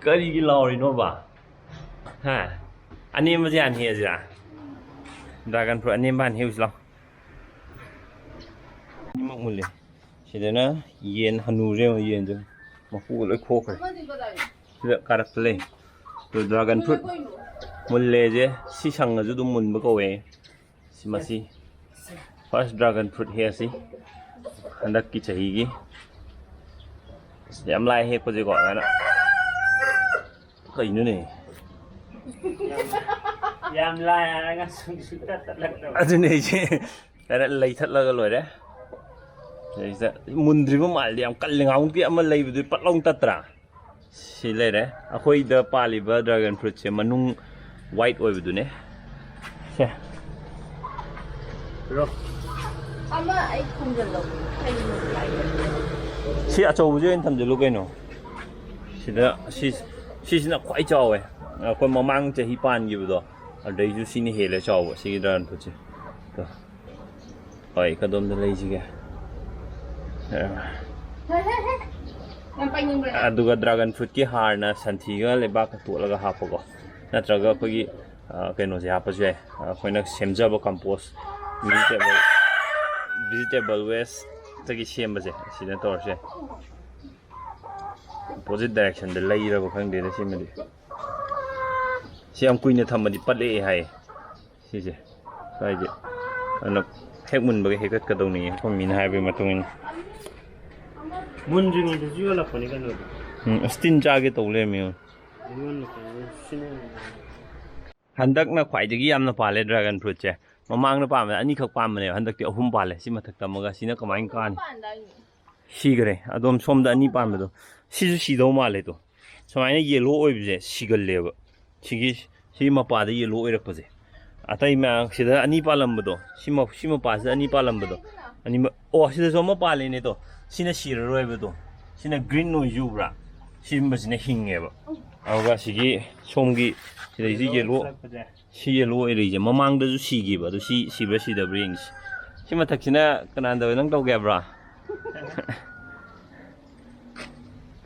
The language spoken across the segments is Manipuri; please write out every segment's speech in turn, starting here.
ꯀꯔꯤꯒꯤ ꯂꯥꯎꯔꯤꯅꯣꯕ ꯍꯥ ꯑꯅꯦꯝꯕꯁꯦ ꯍꯥꯟꯅ ꯍꯦꯛꯑꯁꯤꯔꯥ ꯗ꯭ꯔꯥꯒꯟ ꯐ꯭ꯔꯨꯠ ꯑꯅꯦꯝꯕ ꯍꯥꯟꯅ ꯍꯦꯛꯎꯁꯤ ꯂꯥꯎ ꯑꯅꯤꯃꯛ ꯃꯨꯜꯂꯦ ꯁꯤꯗꯅ ꯌꯦꯟ ꯍꯅꯨꯔꯦ ꯌꯦꯡꯉꯣ ꯌꯦꯟꯁꯦ ꯃꯀꯨꯒ ꯂꯣꯏ ꯈꯣꯛꯈ꯭ꯔꯦ ꯁꯤꯗ ꯀꯥꯔꯛꯇ ꯂꯩ ꯗ꯭ꯔꯥꯒꯟ ꯐ꯭ꯔꯨꯠ ꯃꯨꯜꯂꯦꯁꯦ ꯁꯤ ꯁꯪꯉꯁꯨ ꯑꯗꯨꯝ ꯃꯨꯟꯕ ꯀꯧꯋꯦ ꯃꯁꯤ ꯐꯥꯔꯁ ꯗ꯭ꯔꯥꯒꯟ ꯐ꯭ꯔꯨꯠ ꯍꯦꯛꯑꯁꯤ ꯍꯟꯗꯛꯀꯤ ꯆꯍꯤꯒꯤ ꯌꯥꯝ ꯂꯥꯏ ꯍꯦꯛꯄꯁꯦꯀꯣ ꯑꯗꯨꯃꯥꯏꯅ ꯀꯩꯅꯣꯅꯦ ꯌꯥꯝ ꯂꯥꯏ ꯍꯥꯏꯔꯒ ꯁꯨꯡꯁꯨ ꯇꯠꯂꯛꯇꯕ ꯑꯗꯨꯅꯦ ꯑꯩꯁꯦ ꯂꯩꯊꯠꯂꯒ ꯂꯣꯏꯔꯦ ꯁꯤꯗꯩꯁꯤꯗ ꯃꯨꯟꯗ꯭ꯔꯤꯕ ꯃꯥꯜꯂꯦ ꯌꯥꯝ ꯀꯜꯂꯤ ꯉꯥꯃꯨꯛꯀꯤ ꯑꯃ ꯂꯩꯕꯗꯨ ꯄꯠꯂꯥꯎ ꯇꯠꯇ꯭ꯔꯥ ꯁꯤ ꯂꯩꯔꯦ ꯑꯩꯈꯣꯏꯗ ꯄꯥꯜꯂꯤꯕ ꯗ꯭ꯔꯥꯒꯟ ꯐ꯭ꯔꯨꯠꯁꯦ ꯃꯅꯨꯡ ꯋꯥꯏꯠ ꯑꯣꯏꯕꯗꯨꯅꯦ ꯁꯦ ꯑꯃ ꯑꯩ ꯊꯝꯖꯜꯂꯣ ꯁꯤ ꯑꯆꯧꯕꯁꯦ ꯑꯣꯏꯅ ꯊꯝꯖꯜꯂꯨ ꯀꯩꯅꯣ ꯁꯤꯗ ꯁꯤꯁꯤꯅ ꯈ꯭ꯋꯥꯏ ꯆꯥꯎꯋꯦ ꯑꯩꯈꯣꯏ ꯃꯃꯥꯡ ꯆꯍꯤ ꯄꯥꯟꯈꯤꯕꯗꯣ ꯑꯗꯨꯗꯩꯁꯨ ꯁꯤꯅ ꯍꯦꯜꯂꯦ ꯆꯥꯎꯕ ꯁꯤꯒꯤ ꯗ꯭ꯔꯥꯒꯟ ꯐ꯭ꯔꯨꯠꯁꯦ ꯍꯣꯏ ꯀꯗꯣꯝꯗ ꯂꯩꯁꯤꯒꯦ ꯑꯗꯨꯒ ꯗ꯭ꯔꯥꯒꯟ ꯐ꯭ꯔꯨꯠꯀꯤ ꯍꯥꯔꯅ ꯁꯟꯊꯤꯒ ꯂꯩꯕꯥꯛꯀ ꯇꯣꯠꯂꯒ ꯍꯥꯞꯄꯀꯣ ꯅꯠꯇ꯭ꯔꯒ ꯑꯩꯈꯣꯏꯒꯤ ꯀꯩꯅꯣꯁꯦ ꯍꯥꯞꯄꯁꯨ ꯌꯥꯏ ꯑꯩꯈꯣꯏꯅ ꯁꯦꯝꯖꯕ ꯀꯝꯄꯣꯁ ꯚꯤꯖꯤꯇꯦꯕꯜ ꯋꯦꯁꯇꯒꯤ ꯁꯦꯝꯕꯁꯦ ꯁꯤꯗ ꯇꯧꯔꯁꯨ ꯌꯥꯏ ꯑꯣꯄꯣꯖꯤꯠ ꯗꯥꯏꯔꯦꯛꯁꯟꯗ ꯂꯩꯔꯕ ꯈꯪꯗꯦꯗ ꯁꯤꯃꯗꯤ ꯁꯤ ꯌꯥꯝ ꯀꯨꯏꯅ ꯊꯝꯃꯗꯤ ꯄꯠꯂꯛꯑꯦ ꯍꯥꯏꯌꯦ ꯁꯤꯁꯦ ꯁ꯭ꯋꯥꯏꯁꯦ ꯑꯗꯨꯅ ꯍꯦꯛ ꯃꯨꯟꯕꯒ ꯍꯦꯛꯇꯠꯀꯗꯧꯅꯤ ꯑꯩꯈꯣꯏ ꯃꯤꯅ ꯍꯥꯏꯕꯒꯤ ꯃꯇꯨꯡ ꯏꯟꯅ ꯃꯨꯟꯗ꯭ꯔꯤꯉꯩꯗꯁꯨ ꯌꯣꯜꯂꯛꯄꯅꯤ ꯀꯩꯅꯣꯗꯣ ꯑꯁ ꯇꯤꯟ ꯆꯥꯒꯦ ꯇꯧ ꯂꯩꯔꯝꯃꯦ ꯍꯟꯗꯛꯅ ꯈ꯭ꯋꯥꯏꯗꯒꯤ ꯌꯥꯝꯅ ꯄꯥꯜꯂꯦ ꯗ꯭ꯔꯥꯒꯟ ꯐ꯭ꯔꯨꯠꯁꯦ ꯃꯃꯥꯡꯗ ꯄꯥꯟꯕꯗ ꯑꯅꯤꯈꯛ ꯄꯥꯟꯕꯅꯦꯕ ꯍꯟꯗꯛꯇꯤ 3 ꯄꯥꯜꯂꯦ ꯁꯤ ꯃꯊꯛꯇ ꯑꯃꯒ ꯁꯤꯅ ꯀꯃꯥꯏꯅ ꯀꯥꯅꯤ ꯁꯤꯈ꯭ꯔꯦ ꯑꯗꯣꯝ ꯁꯣꯝꯗ 2 ꯄꯥꯟꯕꯗꯣ ꯁꯤꯁꯨ ꯁꯤꯗꯧ ꯃꯥꯜꯂꯦꯗꯣ ꯁꯨꯃꯥꯏꯅ ꯌꯦꯂꯣ ꯑꯣꯏꯕꯁꯦ ꯁꯤꯒꯜꯂꯦꯕ ꯁꯤꯒꯤ ꯃꯄꯥꯗ ꯌꯦꯂꯣ ꯑꯣꯏꯔꯛꯄꯁꯦ ꯑꯇꯩ ꯃꯌꯥꯝ ꯁꯤꯗ 2 ꯄꯥꯜꯂꯝꯕꯗꯣ ꯁꯤ ꯃꯄꯥꯁꯤꯗ 2 ꯄꯥꯜꯂꯝꯕꯗꯣ ꯑꯅꯤꯃꯛ ꯁꯤꯗꯁꯨ ꯑꯃ ꯄꯥꯜꯂꯦꯅꯦꯗꯣ ꯁꯤꯅ ꯁꯤꯔꯔꯣꯏꯕꯗꯣ ꯁꯤꯅ ꯒ꯭ꯔꯤꯟ ꯑꯣꯏꯁꯨ ꯎꯕ꯭ꯔꯥ ꯁꯤꯒꯨꯝꯕꯁꯤꯅ ꯍꯤꯡꯉꯦꯕ ꯑꯗꯨꯒ ꯁꯤꯒꯤ ꯁꯣꯝꯒꯤ ꯁꯤꯗꯩꯁꯤ ꯁꯤ ꯌꯦꯂꯣ ꯑꯣꯏꯔꯛꯏꯁꯦ ꯃꯃꯥꯡꯗꯁꯨ ꯁꯤꯈꯤꯕ ꯑꯗꯨ ꯁꯤ ꯁꯤꯕ꯭ꯔꯥ ꯁꯤꯗꯕ꯭ꯔꯥ ꯌꯦꯡꯁꯤ ꯁꯤ ꯃꯊꯛꯁꯤꯅ ꯀꯅꯥꯗꯕ ꯅꯪ ꯇꯧꯒꯦ ꯍꯥꯏꯕ꯭ꯔꯥ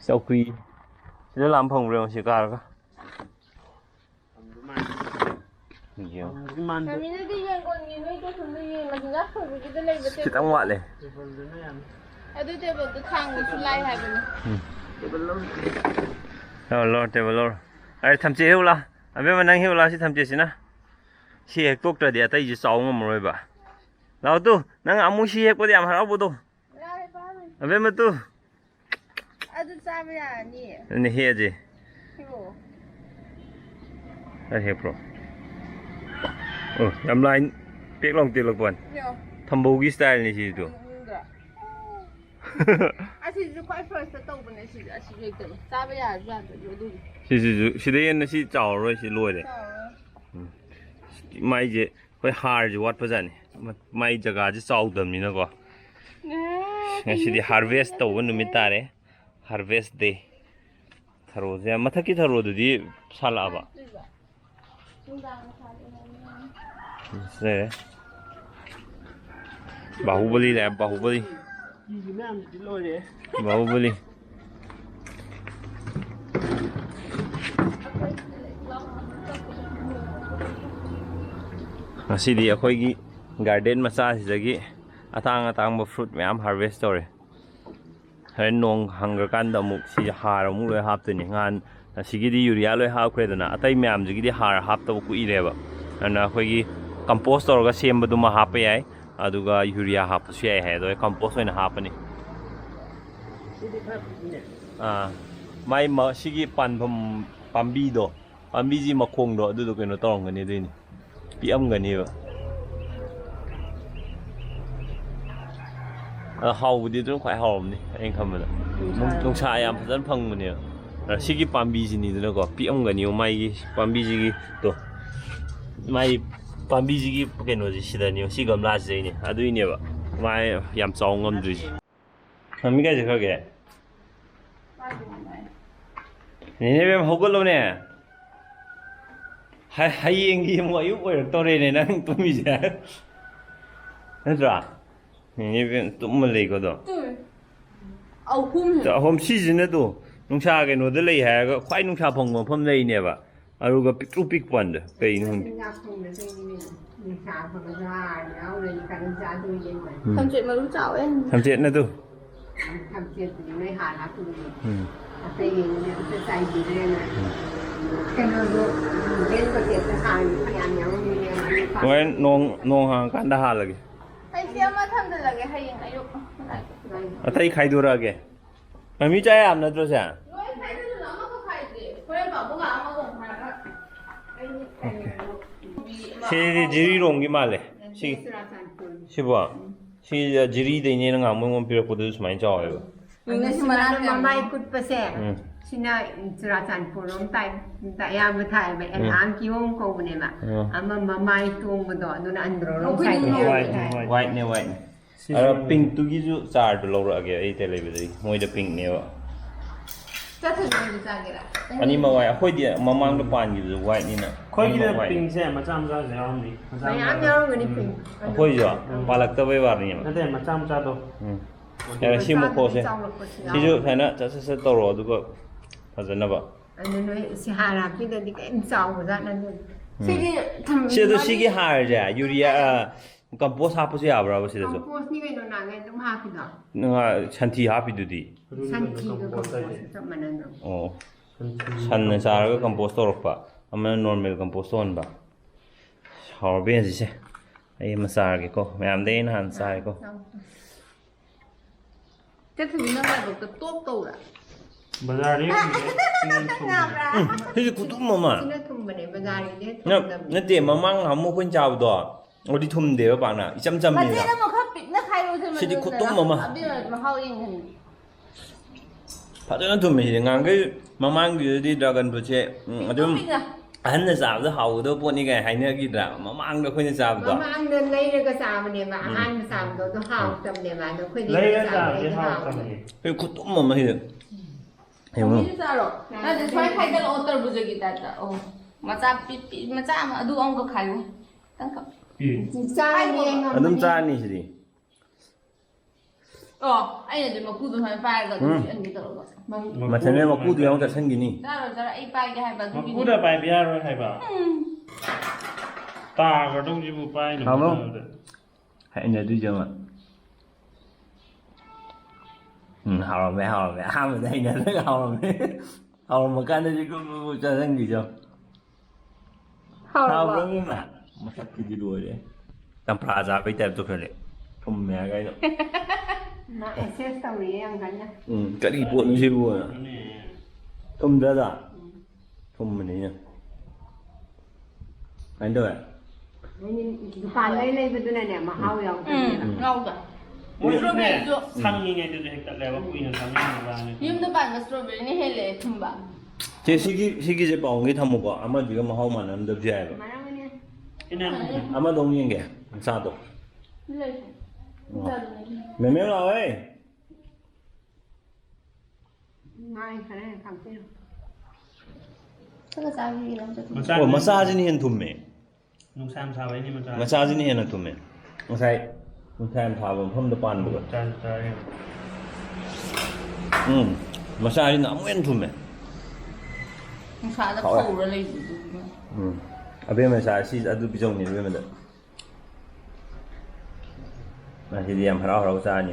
ꯆꯧꯀ꯭ꯔꯤ ꯁꯤꯗ ꯂꯥꯝ ꯐꯪꯕ꯭ꯔꯥ ꯌꯦꯡꯉꯣ ꯁꯤ ꯀꯥꯔꯒ ꯈꯤꯇꯪ ꯋꯥꯠꯂꯦ ꯑꯗꯨ ꯇꯦꯕꯜꯗꯣ ꯊꯥꯡꯕꯁꯨ ꯂꯥꯏ ꯍꯥꯏꯕꯅꯤ ꯂꯧꯔꯣ ꯇꯦꯕꯜ ꯂꯧꯔꯣ ꯑꯩ ꯊꯝꯆꯦꯠ ꯍꯦꯛꯎ ꯂꯥ ꯑꯕꯦꯝꯃ ꯅꯪ ꯍꯦꯛꯎ ꯂꯥ ꯁꯤ ꯊꯝꯆꯦꯠꯁꯤꯅ ꯁꯤ ꯍꯦꯛꯇꯣꯛꯇ꯭ꯔꯗꯤ ꯑꯇꯩꯁꯤ ꯆꯥꯎ ꯉꯝꯃꯔꯣꯏꯕ ꯂꯥꯛꯑꯣ ꯇꯨ ꯅꯪ ꯑꯃꯨꯛ ꯁꯤ ꯍꯦꯛꯄꯗ ꯌꯥꯝ ꯍꯔꯥꯎꯕꯗꯣ ꯑꯕꯦꯝꯃ ꯇꯨ ꯑꯗꯨ ꯆꯥꯕ ꯌꯥꯔꯅꯤ ꯑꯗꯨꯅ ꯍꯦꯛꯑꯁꯦ ꯍꯦꯛꯑꯣ ꯍꯦꯛꯄ꯭ꯔꯣ ꯌꯥꯝ ꯂꯥꯏ ꯄꯦꯛ ꯂꯥꯎ ꯇꯦꯛꯂꯛꯄꯅꯤ ꯊꯝꯕꯧꯒꯤ ꯁ꯭ꯇꯥꯏꯜꯅꯤ ꯁꯤꯁꯨ ꯑꯁꯤꯁꯨ ꯈ꯭ꯋꯥꯏ ꯐꯥꯔꯁꯇ ꯇꯧꯕꯅꯦ ꯁꯤ ꯑꯁꯤ ꯍꯦꯛꯇꯅꯤ ꯆꯥꯕ ꯌꯥꯔꯁꯨ ꯌꯥꯗ꯭ꯔꯁꯨ ꯑꯗꯨꯒꯤ ꯁꯤꯁꯤꯁꯨ ꯁꯤꯗ ꯍꯦꯟꯅ ꯁꯤ ꯆꯥꯎꯔꯔꯣꯏ ꯁꯤ ꯂꯣꯏꯔꯦ ꯃꯥꯏꯁꯦ ꯑꯩꯈꯣꯏ ꯍꯥꯔꯁꯦ ꯋꯥꯠꯄꯖꯥꯠꯅꯤ ꯃꯥꯏ ꯖꯒꯥꯁꯦ ꯆꯥꯎꯗꯕꯅꯤꯅꯀꯣ ꯉꯁꯤꯗꯤ ꯍꯥꯔꯚꯦꯁ ꯇꯧꯕ ꯅꯨꯃꯤꯠ ꯇꯥꯔꯦ ꯍꯥꯔꯚꯦꯁ ꯗꯦ ꯊꯔꯣꯁꯦ ꯃꯊꯛꯀꯤ ꯊꯔꯣꯗꯨꯗꯤ ꯁꯥꯠꯂꯛꯑꯕ ꯕꯥꯍꯨꯕꯂꯤ ꯂꯥꯛꯑꯦ ꯕꯥꯍꯨꯕꯂꯤ ꯕꯥꯍꯨꯕꯂꯤ ꯉꯁꯤꯗꯤ ꯑꯩꯈꯣꯏꯒꯤ ꯒꯥꯔꯗꯦꯟ ꯃꯆꯥꯁꯤꯗꯒꯤ ꯑꯇꯥꯡ ꯑꯇꯥꯡꯕ ꯐ꯭ꯔꯨꯠ ꯃꯌꯥꯝ ꯍꯥꯔꯚꯦꯁ ꯇꯧꯔꯦ ꯍꯣꯔꯦꯟ ꯅꯣꯡ ꯍꯪꯈ꯭ꯔꯀꯥꯟꯗ ꯑꯃꯨꯛ ꯁꯤ ꯍꯥꯔ ꯑꯃꯨꯛ ꯂꯣꯏ ꯍꯥꯞꯇꯣꯏꯅꯤ ꯅꯍꯥꯟ ꯁꯤꯒꯤꯗꯤ ꯌꯨꯔꯤꯌꯥ ꯂꯣꯏ ꯍꯥꯞꯈ꯭ꯔꯦꯗꯅ ꯑꯇꯩ ꯃꯌꯥꯝꯁꯤꯒꯤꯗꯤ ꯍꯥꯔ ꯍꯥꯞꯇꯕ ꯀꯨꯏꯔꯦꯕ ꯑꯗꯨꯅ ꯑꯩꯈꯣꯏꯒꯤ ꯀꯝꯄꯣꯁ ꯇꯧꯔꯒ ꯁꯦꯝꯕꯗꯨꯃ ꯍꯥꯞꯄ ꯌꯥꯏ ꯑꯗꯨꯒ ꯌꯨꯔꯤꯌꯥ ꯍꯥꯞꯄꯁꯨ ꯌꯥꯏ ꯍꯥꯏ ꯑꯗꯣ ꯀꯝꯄꯣꯁ ꯑꯣꯏꯅ ꯍꯥꯞꯄꯅꯤ ꯃꯥꯏ ꯁꯤꯒꯤ ꯄꯥꯟꯐꯝ ꯄꯥꯝꯕꯤꯁꯤ ꯃꯈꯣꯡꯗꯣ ꯑꯗꯨꯗꯣ ꯀꯩꯅꯣ ꯇꯧꯔꯝꯒꯅꯤ ꯑꯗꯨꯏꯅꯤ ꯄꯤꯛꯑꯝꯒꯅꯦꯕ ꯍꯥꯎꯕꯗꯤ ꯑꯗꯨꯝ ꯈ꯭ꯋꯥꯏ ꯍꯥꯎꯔꯝꯅꯤ ꯑꯩꯅ ꯈꯟꯕꯗ ꯅꯨꯡꯁꯥ ꯌꯥꯝ ꯐꯖꯅ ꯐꯪꯕꯅꯦꯕ ꯁꯤꯒꯤ ꯄꯥꯝꯕꯤꯁꯤꯅꯤꯗꯅꯀꯣ ꯄꯤꯛꯑꯝꯒꯅꯤꯕ ꯃꯥꯒꯤ ꯄꯥꯝꯕꯤꯁꯤꯒꯤꯗꯣ ꯃꯥꯒꯤ ꯄꯥꯝꯕꯤꯁꯤꯒꯤ ꯀꯩꯅꯣꯁꯤ ꯁꯤꯗꯅꯦꯕ ꯁꯤ ꯒꯝꯂꯥꯁꯤꯗꯩꯅꯦ ꯑꯗꯨꯏꯅꯦꯕ ꯃꯥꯏ ꯌꯥꯝ ꯆꯥꯎ ꯉꯝꯗ꯭ꯔꯤꯁꯦ ꯃꯃꯤ ꯀꯥꯏ ꯆꯠꯈ꯭ꯔꯒꯦ ꯅꯦꯅꯦꯕꯦꯝ ꯍꯧꯒꯠꯂꯣꯅꯦ ꯍꯌꯦꯡꯒꯤ ꯑꯃꯨꯛ ꯑꯌꯨꯛ ꯑꯣꯏꯔꯛꯇꯧꯔꯦꯅꯦ ꯅꯪ ꯇꯨꯝꯃꯤꯁꯦ ꯅꯠꯇ꯭ꯔꯥ ꯅꯦꯅꯦꯕꯦꯝ ꯇꯨꯝꯃ ꯂꯩꯀꯣꯗꯣ ꯑꯍꯨꯝ ꯁꯤꯁꯤꯅꯗꯣ ꯅꯨꯡꯁꯥ ꯀꯩꯅꯣꯗ ꯂꯩ ꯍꯥꯏꯔꯒ ꯈ꯭ꯋꯥꯏ ꯅꯨꯡꯁꯥ ꯐꯪꯕ ꯃꯐꯝ ꯂꯩꯅꯦꯕ ꯑꯗꯨꯒ ꯄꯤꯛꯇ꯭ꯔꯨ ꯄꯤꯛꯄ ꯋꯥꯟꯗ ꯀꯩꯅꯣ ꯈꯪꯗꯦ ꯊꯝꯆꯦꯠ ꯃꯔꯨ ꯆꯥꯎꯋꯦ ꯊꯝꯆꯦꯠꯅ ꯇꯨ ꯍꯣꯔꯦꯟ ꯅꯣꯡ ꯍꯥꯡꯉꯀꯥꯟꯗ ꯍꯥꯜꯂꯒꯦ ꯑꯩꯁꯦ ꯑꯃ ꯊꯝꯖꯤꯜꯂꯒꯦ ꯍꯌꯦꯡ ꯑꯌꯨꯛ ꯑꯇꯩ ꯈꯥꯏꯗꯣꯔꯛꯑꯒꯦ ꯃꯃꯤ ꯆꯥ ꯌꯥꯝ ꯅꯠꯇ꯭ꯔꯣꯁꯦ ꯂꯣꯏ ꯈꯥꯏꯗꯣꯛꯑꯣ ꯑꯃꯈꯛ ꯈꯥꯏꯗꯦ ꯍꯣꯔꯦꯟ ꯄꯥꯕꯨꯡꯒ ꯑꯃꯒ ꯈꯥꯏꯔꯒ ꯁꯤꯗꯤ ꯖꯤꯔꯤꯔꯣꯝꯒꯤ ꯃꯥꯜꯂꯦ ꯁꯤꯕꯣ ꯁꯤ ꯖꯤꯔꯤꯗꯩꯅꯦꯅ ꯉꯥꯡ ꯃꯉꯣꯟ ꯄꯤꯔꯛꯄꯗꯨꯁꯨ ꯁꯨꯃꯥꯏꯅ ꯆꯥꯎꯋꯦꯕ ꯃꯃꯥꯏ ꯀꯨꯠꯄꯁꯦ ꯁꯤꯅ ꯆꯨꯔꯥꯆꯥꯟꯄꯨꯔ ꯑꯌꯥꯝꯕ ꯊꯥꯏꯑꯕ ꯑꯦꯟꯍꯥꯡ ꯀꯤꯍꯣꯝ ꯀꯧꯕꯅꯦꯕ ꯑꯃ ꯃꯃꯥꯏ ꯇꯣꯡꯕꯗꯣ ꯑꯗꯨꯅ ꯑꯟꯗ꯭ꯔꯣꯔꯣꯝ ꯁꯥꯏꯠ ꯋꯥꯏꯠꯅꯦ ꯑꯗ ꯄꯤꯡꯛꯇꯨꯒꯤꯁꯨ ꯆꯥꯔꯗꯣ ꯂꯧꯔꯛꯑꯒꯦ ꯑꯩ ꯇꯦ ꯂꯩꯕꯗꯒꯤ ꯃꯣꯏꯗ ꯄꯤꯡꯛꯅꯦꯕ ꯑꯅꯤꯃꯛ ꯋꯥꯏꯠ ꯑꯩꯈꯣꯏꯗꯤ ꯃꯃꯥꯡꯗ ꯄꯥꯟꯈꯤꯕꯗꯨ ꯋꯥꯏꯠꯅꯤꯅ ꯑꯩꯈꯣꯏꯒꯤꯗ ꯄꯤꯡꯁꯦ ꯃꯆꯥ ꯃꯆꯥꯁꯨ ꯌꯥꯎꯔꯝꯅꯤ ꯃꯌꯥꯝ ꯌꯥꯎꯔꯝꯒꯅꯤ ꯄꯤꯡ ꯑꯩꯈꯣꯏꯁꯨ ꯄꯥꯜꯂꯛꯇꯕꯩ ꯋꯥꯅꯦꯕ ꯅꯠꯇꯦ ꯃꯆꯥ ꯃꯆꯥꯗꯣ ꯌꯥꯔꯦ ꯁꯤ ꯃꯈꯣꯛꯁꯦ ꯁꯤꯁꯨ ꯁꯨꯃꯥꯏꯅ ꯁꯠ ꯇꯧꯔꯣ ꯑꯗꯨꯒ ꯐꯖꯅꯕ ꯑꯗꯨ ꯅꯣꯏ ꯁꯤ ꯍꯥꯔ ꯍꯥꯞꯄꯤꯗꯗꯤ ꯀꯔꯤꯝ ꯆꯥꯎꯕꯖꯥꯠ ꯅꯠꯇꯦ ꯁꯤꯒꯤ ꯍꯥꯔꯁꯦ ꯌꯨꯔꯤꯌꯥ ꯀꯝꯄꯣꯁ ꯍꯥꯞꯄꯁꯨ ꯌꯥꯕ꯭ꯔꯥꯕ ꯁꯤꯗꯁꯨ ꯀꯝꯄꯣꯁꯅꯤ ꯀꯩꯅꯣ ꯅꯍꯥꯟꯒꯩ ꯑꯗꯨꯝ ꯍꯥꯞꯄꯤꯗꯣ ꯁꯟꯊꯤ ꯍꯥꯞꯄꯤꯗꯨꯗꯤ ꯁꯟꯊꯤꯒ ꯀꯝꯄꯣꯁ ꯆꯞ ꯃꯥꯟꯅꯗ꯭ꯔꯣ ꯑꯣ ꯁꯟꯅ ꯆꯥꯔꯒ ꯀꯝꯄꯣꯁ ꯇꯧꯔꯛꯄ ꯑꯃꯅ ꯅꯣꯔꯃꯦꯜ ꯀꯝꯄꯣꯁ ꯇꯧꯍꯟꯕ ꯍꯥꯎꯔꯕ ꯍꯧꯖꯤꯛꯁꯦ ꯑꯩ ꯑꯃ ꯆꯥꯔꯒꯦꯀꯣ ꯃꯌꯥꯝꯗꯩ ꯑꯩꯅ ꯍꯥꯟꯅ ꯆꯥꯔꯦꯀꯣ ꯆꯠꯊꯕꯤꯅ ꯂꯥꯏꯕꯛꯇ ꯇꯣꯞ ꯇꯧꯔꯥ ꯕꯖꯥꯔꯗ ꯁꯤꯁꯦ ꯈꯨꯊꯨꯝ ꯑꯃ ꯁꯤꯅ ꯊꯨꯝꯕꯅꯦ ꯕꯖꯥꯔꯒꯤꯗꯤ ꯊꯨꯝꯗꯕꯅꯦ ꯅꯠꯇꯦ ꯃꯃꯥꯡ ꯑꯃꯨꯛ ꯑꯩꯈꯣꯏꯅ ꯆꯥꯕꯗꯣ ꯑꯗꯨꯗꯤ ꯊꯨꯝꯗꯦꯕ ꯄꯥꯛꯅ ꯏꯆꯝ ꯃꯆꯦꯠ ꯆꯝꯃꯤꯅ ꯑꯃ ꯈꯔ ꯄꯤꯛꯅ ꯈꯥꯏꯔꯣꯁꯦ ꯁꯤꯗꯤ ꯈꯨꯇꯨꯝ ꯑꯃ. ꯃꯍꯥꯎ ꯌꯦꯡꯍꯟ ꯐꯖꯅ ꯊꯨꯝꯃꯦ ꯁꯤꯗꯤ ꯉꯥꯡꯈꯩ ꯃꯃꯥꯡꯒꯤꯗꯨꯗꯤ ꯗ꯭ꯔꯥꯒꯟ ꯐ꯭ꯔꯨꯠꯁꯦ ꯑꯗꯨꯝ ꯑꯍꯟꯅ ꯆꯥꯕꯗ ꯍꯥꯎꯒꯗꯕ ꯄꯣꯠꯅꯤ ꯀꯥꯏ ꯍꯥꯏꯅꯈꯤꯗ꯭ꯔꯥ ꯃꯃꯥꯡꯗ ꯑꯩꯈꯣꯏꯅ ꯆꯥꯕꯗꯣ ꯃꯃꯥꯡꯗ ꯂꯩꯔꯒ ꯆꯥꯕꯅꯦꯕ ꯑꯍꯥꯟꯕ ꯆꯥꯕꯗꯣ ꯑꯗꯨ ꯍꯥꯎꯇꯕꯅꯦꯕ ꯑꯗꯣ ꯑꯩꯈꯣꯏꯗꯤ ꯂꯩꯔ ꯆꯥꯕꯗꯩ ꯆꯥꯕꯗꯤ ꯍꯥꯎꯕꯅꯦ ꯍꯥꯎꯇꯕꯅꯤ ꯈꯨꯇꯨꯝ ꯑꯃ ꯁꯤꯗ ꯃꯤꯁꯨ ꯆꯥꯔꯣ ꯅꯠꯇꯦ ꯁꯨꯃꯥꯏꯅ ꯈꯥꯏꯗꯠꯂꯛꯑꯣ ꯇꯔꯕꯨꯖꯒꯤ ꯇꯥꯏꯞꯇ ꯑꯣ ꯃꯆꯥ ꯃꯆꯥ ꯑꯃ ꯑꯗꯨ ꯑꯃꯒ ꯈꯥꯏꯌꯨ ꯈꯤꯇꯪꯈꯛ ꯆꯥꯔꯅꯤ ꯑꯗꯨꯝ ꯆꯥꯔꯅꯤ ꯁꯤꯗꯤ ꯑꯣ ꯑꯩꯅꯗꯤ ꯃꯀꯨꯗꯣ ꯁꯨꯃꯥꯏꯅ ꯄꯥꯏꯔꯒ ꯑꯗꯨꯝ ꯑꯅꯤ ꯇꯧꯔꯒ ꯃꯊꯟꯗ ꯃꯀꯨꯗꯨ ꯌꯥꯎ ꯆꯠꯁꯤꯟꯈꯤꯅꯤ ꯆꯥꯔꯣ ꯑꯩ ꯄꯥꯏꯒꯦ ꯍꯥꯏꯕ ꯑꯗꯨꯒꯤꯅꯤ ꯃꯀꯨꯗ ꯄꯥꯏꯕ ꯌꯥꯔꯣꯏ ꯍꯥꯏꯕ ꯇꯥꯒꯗꯧꯁꯤꯕꯨ ꯄꯥꯏꯅ ꯍꯩꯅꯗꯣꯏꯁꯦ ꯑꯃ ꯍꯥꯎꯔꯝꯃꯦ ꯑꯍꯥꯟꯕꯗ ꯍꯩꯅꯗ꯭ꯔꯒ ꯍꯥꯎꯔꯝꯃ ꯀꯥꯟꯗꯗꯤ ꯆꯥꯁꯤꯟꯈꯤꯖꯣ ꯍꯥꯎꯔꯝꯃꯦ ꯃꯁꯛꯀꯤꯗꯤ ꯂꯣꯏꯔꯦ ꯆꯝꯄ꯭ꯔꯥ ꯆꯥꯕꯩ ꯇꯥꯏꯞ ꯇꯧꯈ꯭ꯔꯦ ꯊꯨꯝꯃꯦ ꯍꯥꯏꯒ ꯑꯩꯅ ꯃꯥ ꯑꯦꯛꯁꯦꯁ ꯇꯧꯔꯤꯌꯦ ꯌꯥꯝ ꯀꯟꯅ ꯀꯔꯤ ꯄꯣꯠꯅꯣ ꯁꯤꯕꯨ ꯊꯨꯝꯗ꯭ꯔꯗ ꯊꯨꯝꯕꯅꯤꯅ ꯀꯃꯥꯏꯅ ꯇꯧꯋꯦ ꯗꯨꯀꯥꯟꯗꯩ ꯂꯩꯕꯗꯨꯅꯅꯦ ꯃꯍꯥꯎ ꯌꯥꯎꯗꯕꯅꯦꯕ ꯉꯥꯎꯗ ꯃꯣꯏꯁꯨꯅꯦ ꯁꯪꯉꯤꯉꯩꯗꯨꯁꯨ ꯍꯦꯛꯇꯠꯂꯦꯕ ꯀꯨꯏꯅ ꯁꯪꯉꯤꯉꯩꯗ ꯌꯨꯝꯗ ꯄꯥꯟꯕ ꯏꯁꯇ꯭ꯔꯣꯕꯦꯔꯤꯅ ꯍꯦꯜꯂꯦ ꯊꯨꯝꯕ ꯆꯦ ꯁꯤꯒꯤꯁꯦ ꯄꯥꯎꯒꯤ ꯊꯝꯃꯨꯀꯣ ꯑꯃꯗꯨꯒ ꯃꯍꯥꯎ ꯃꯥꯟꯅꯔꯝꯗꯕꯁꯨ ꯌꯥꯏꯑꯕ ꯑꯃꯗꯧ ꯌꯦꯡꯒꯦ ꯃꯆꯥꯗꯣ ꯃꯦꯃꯦ ꯂꯥꯛꯑꯣꯏ ꯉꯥꯏ ꯈꯔ ꯊꯝꯄꯤꯔꯣ ꯑꯣ ꯃꯆꯥꯁꯤꯅ ꯍꯦꯟꯅ ꯊꯨꯝꯃꯦ ꯅꯨꯡꯁꯥ ꯌꯥꯝ ꯁꯥꯕꯩꯅꯤ ꯃꯆꯥꯁꯤꯅ ꯍꯦꯟꯅ ꯊꯨꯝꯃꯦ ꯉꯁꯥꯏ ꯅꯨꯡꯁꯥ ꯌꯥꯝ ꯁꯥꯕ ꯃꯐꯝꯗ ꯄꯥꯟꯕꯗꯣ ꯃꯆꯥꯁꯤꯅ ꯑꯃꯨꯛ ꯍꯦꯟꯅ ꯊꯨꯝꯃꯦ ꯅꯨꯡꯁꯥꯗ ꯐꯧꯔ ꯂꯩꯕꯗꯨ ꯑꯕꯦꯝꯃ ꯆꯥ ꯁꯤ ꯑꯗꯨ ꯄꯤꯖꯧꯅꯦ ꯑꯕꯦꯝꯃꯗ ꯉꯁꯤꯗꯤ ꯌꯥꯝ ꯍꯔꯥꯎ ꯆꯥꯔꯅꯤ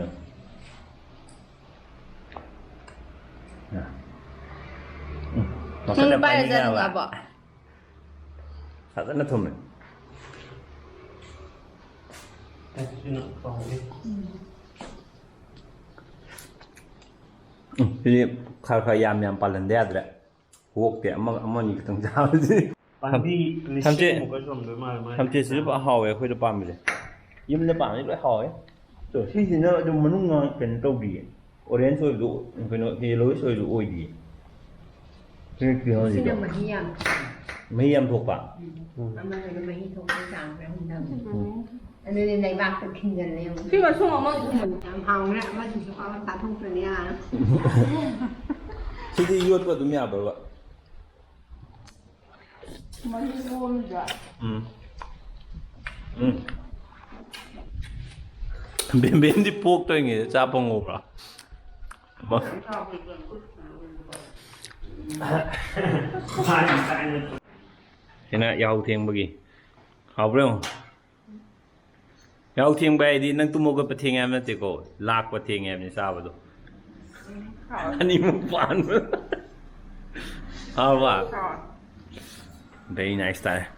ꯅꯪ ꯄꯥꯏꯔꯖꯥꯠꯅꯤꯡꯉꯕꯣ ꯐꯖꯅ ꯊꯨꯝꯃꯦ ꯁꯤꯗꯤ ꯈꯔ ꯌꯥꯝ ꯄꯥꯜꯍꯟꯗ ꯌꯥꯗ꯭ꯔꯦ ꯍꯣꯛꯇꯦ ꯑꯃꯅꯤ ꯈꯤꯇꯪ ꯆꯥꯕꯁꯤ ꯊꯝꯆꯦꯠꯁꯤꯁꯨ ꯍꯥꯎꯋꯦ ꯑꯩꯈꯣꯏꯗ ꯄꯥꯝꯕꯁꯦ ꯌꯨꯝꯗ ꯄꯥꯝꯕꯁꯤ ꯂꯣꯏ ꯍꯥꯎꯋꯦ ꯁꯤꯁꯤꯅ ꯑꯗꯨꯝ ꯃꯅꯨꯡ ꯀꯩꯅꯣ ꯇꯧꯗꯤꯌꯦ ꯑꯣꯔꯦꯟꯖ ꯑꯣꯏꯕꯗꯣ ꯀꯩꯅꯣ ꯌꯦꯂꯣꯏꯁ ꯑꯣꯏꯕꯗꯣ ꯑꯣꯏꯗꯤꯌꯦ ꯁꯤꯅ ꯃꯍꯤ ꯌꯥꯝ ꯃꯍꯤ ꯌꯥꯝ ꯊꯣꯛꯄ ꯑꯃꯗꯨꯅ ꯃꯍꯤ ꯊꯣꯛꯄ ꯆꯥꯡ ꯈꯔ ꯍꯟꯊꯕꯅꯦ ꯑꯗꯨꯗꯤ ꯂꯩꯕꯥꯛꯇ ꯈꯤꯟꯖꯜꯂꯦ ꯁꯤ ꯃꯁꯨꯡ ꯑꯃ ꯌꯥꯝ ꯍꯥꯎꯈ꯭ꯔꯦ ꯑꯃꯗꯨꯁꯨ ꯆꯥꯊꯣꯛꯇ꯭ꯔꯗꯤ ꯌꯥꯔꯣꯏ ꯁꯤꯗꯤ ꯌꯣꯠꯄ ꯑꯗꯨꯝ ꯌꯥꯕ꯭ꯔꯕ ꯕꯦꯝꯕꯦꯝꯗꯤ ꯄꯣꯛꯇꯣꯏꯉꯩꯗ ꯆꯥ ꯐꯪꯍꯧꯕ꯭ꯔꯥ Fine, fine. Sina yaw thiêng hào bro yaw thiêng bay đi nang tumo ka thiêng em na te ko lak pa thiêng em ni sa ba do ani mo pan hào ba very nice ta